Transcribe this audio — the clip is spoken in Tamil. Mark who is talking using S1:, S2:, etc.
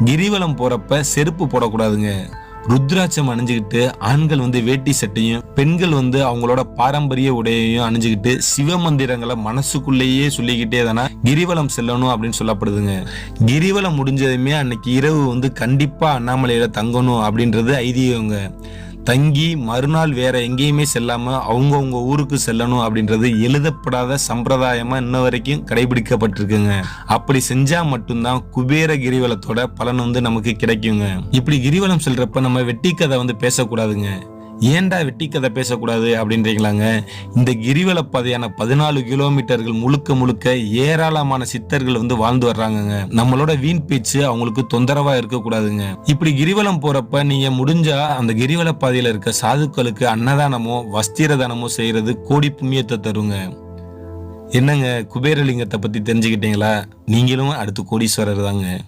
S1: கிரிவலம் போறப்ப செருப்பு போடக்கூடாதுங்க. ருத்ராட்சம் அணிஞ்சுக்கிட்டு ஆண்கள் வேட்டி சட்டையும், பெண்கள் அவங்களோட பாரம்பரிய உடையையும் அணிஞ்சுக்கிட்டு சிவமந்திரங்களை மனசுக்குள்ளேயே சொல்லிக்கிட்டே தானே கிரிவலம் செல்லணும் அப்படின்னு சொல்லப்படுதுங்க. கிரிவலம் முடிஞ்சதுமே அன்னைக்கு இரவு கண்டிப்பா அண்ணாமலையில தங்கணும் அப்படின்றது ஐதீகங்க. தங்கி மறுநாள் வேற எங்கேயுமே செல்லாம அவங்கவுங்க ஊருக்கு செல்லணும் அப்படின்றது எழுதப்படாத சம்பிரதாயமா இன்ன வரைக்கும் கடைபிடிக்கப்பட்டிருக்குங்க. அப்படி செஞ்சா மட்டும்தான் குபேர கிரிவலத்தோட பலன் நமக்கு கிடைக்குங்க. இப்படி கிரிவலம் செல்றப்ப நம்ம வெட்டி கதை பேசக்கூடாதுங்க. ஏன்டா வெட்டி கதை பேசக்கூடாது அப்படின்றீங்களாங்க. இந்த கிரிவல பாதையான 14 கிலோமீட்டர்கள் முழுக்க முழுக்க ஏராளமான சித்தர்கள் வாழ்ந்து வர்றாங்கங்க. நம்மளோட வீண் பேச்சு அவங்களுக்கு தொந்தரவா இருக்கக்கூடாதுங்க. இப்படி கிரிவலம் போறப்ப நீங்க முடிஞ்சா அந்த கிரிவல பாதையில இருக்க சாதுக்களுக்கு அன்னதானமோ வஸ்திர தானமோ செய்யறது கோடி புண்ணியத்தை தருங்க. என்னங்க, குபேரலிங்கத்தை பத்தி தெரிஞ்சுக்கிட்டீங்களா? நீங்களும் அடுத்து கோடீஸ்வரர் தாங்க.